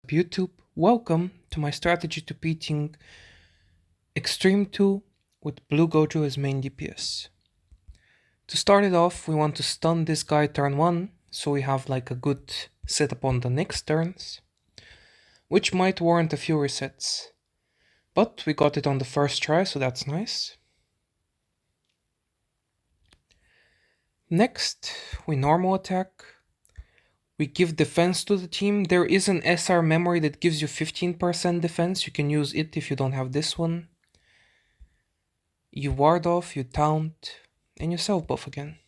YouTube, welcome to my strategy to beating Extreme 2 with Blue Gojo as main DPS. To start it off, we want to stun this guy turn 1, so we have like a good setup on the next turns, which might warrant a few resets. But we got it on the first try, so that's nice. Next, we normal attack. We give defense to the team. There is an SR memory that gives you 15% defense. You can use it if you don't have this one. You ward off, you taunt, and you self buff again.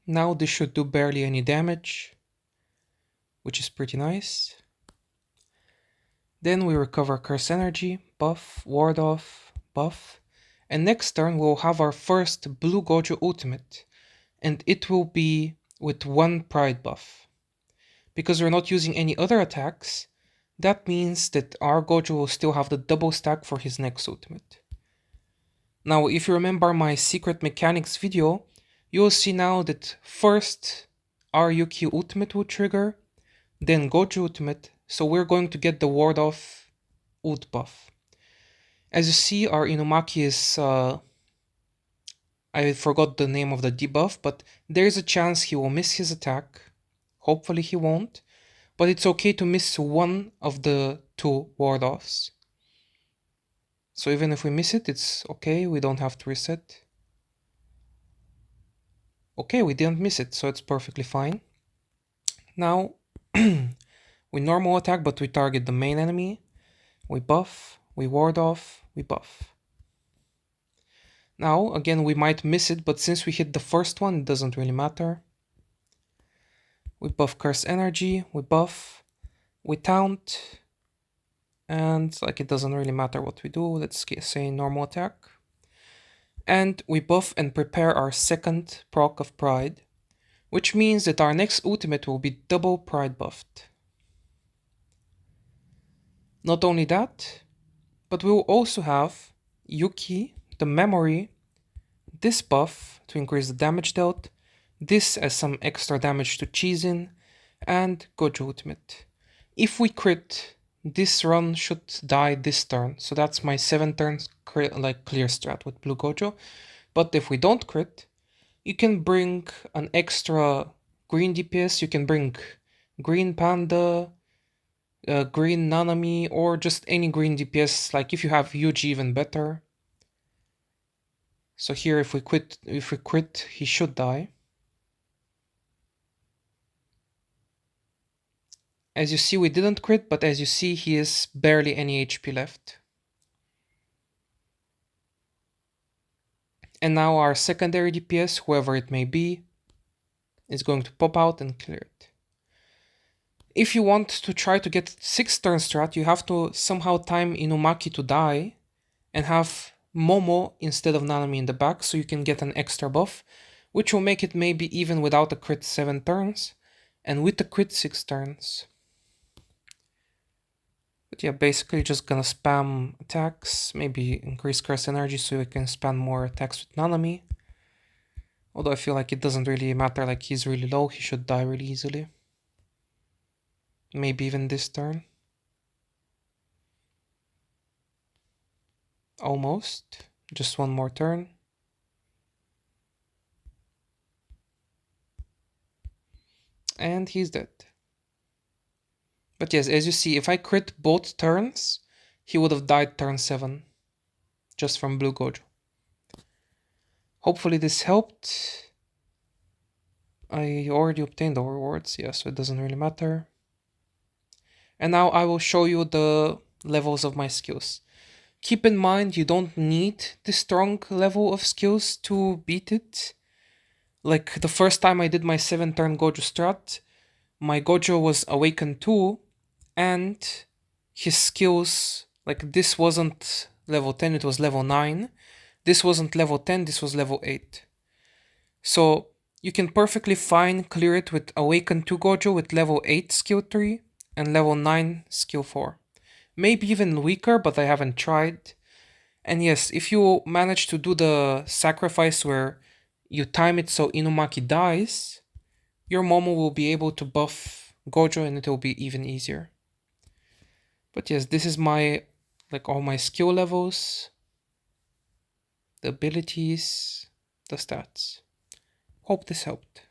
Now this should do barely any damage, which is pretty nice. Then we recover curse energy, buff, ward off, buff. And next turn we'll have our first Blue Gojo ultimate, and it will be with 1 pride buff. Because we're not using any other attacks, that means that our Gojo will still have the double stack for his next ultimate. Now, if you remember my secret mechanics video, you will see now that first our Yuki ultimate will trigger, then Gojo ultimate, so we're going to get the ward off ult buff. As you see, our Inumaki is, I forgot the name of the debuff, but there is a chance he will miss his attack. Hopefully he won't, but it's okay to miss one of the 2 ward offs. So even if we miss it, it's okay, we don't have to reset. Okay, we didn't miss it, so it's perfectly fine. Now, we normal attack, but we target the main enemy. We buff, we ward off, we buff. Now, again, we might miss it, but since we hit the first one, it doesn't really matter. We buff curse energy, we buff, we taunt, and like it doesn't really matter what we do. Let's say normal attack. And we buff and prepare our second proc of Pride, which means that our next ultimate will be double Pride buffed. Not only that, but we will also have Yuki, the memory, this buff to increase the damage dealt, this as some extra damage to cheese in, and Gojo ultimate. If we crit, this run should die this turn, so that's my 7 turns clear strat with Blue Gojo. But if we don't crit, you can bring an extra green DPS, you can bring green Panda, green Nanami, or just any green DPS, like if you have Yuji, even better. So here if we crit, he should die. As you see, we didn't crit, but as you see, he has barely any HP left. And now our secondary DPS, whoever it may be, is going to pop out and clear it. If you want to try to get 6 turn strat, you have to somehow time Inumaki to die and have Momo instead of Nanami in the back, so you can get an extra buff, which will make it maybe even without a crit 7 turns, and with a crit 6 turns. But yeah, basically just gonna spam attacks, maybe increase curse energy so we can spam more attacks with Nanami. Although I feel like it doesn't really matter, like he's really low, he should die really easily. Maybe even this turn. Almost. Just one more turn. And he's dead. But yes, as you see, if I crit both turns, he would have died turn 7. Just from Blue Gojo. Hopefully this helped. I already obtained the rewards, yeah, so it doesn't really matter. And now I will show you the levels of my skills. Keep in mind, you don't need the strong level of skills to beat it. Like the first time I did my 7 turn Gojo strat, my Gojo was Awakened 2, and his skills, like this wasn't level 10, it was level 9. This wasn't level 10, this was level 8. So you can perfectly fine clear it with Awakened 2 Gojo with level 8 skill 3 and level 9 skill 4. Maybe even weaker, but I haven't tried. And yes, if you manage to do the sacrifice where you time it so Inumaki dies, your Momo will be able to buff Gojo and it will be even easier. But yes, this is my, like, all my skill levels, the abilities, the stats. Hope this helped.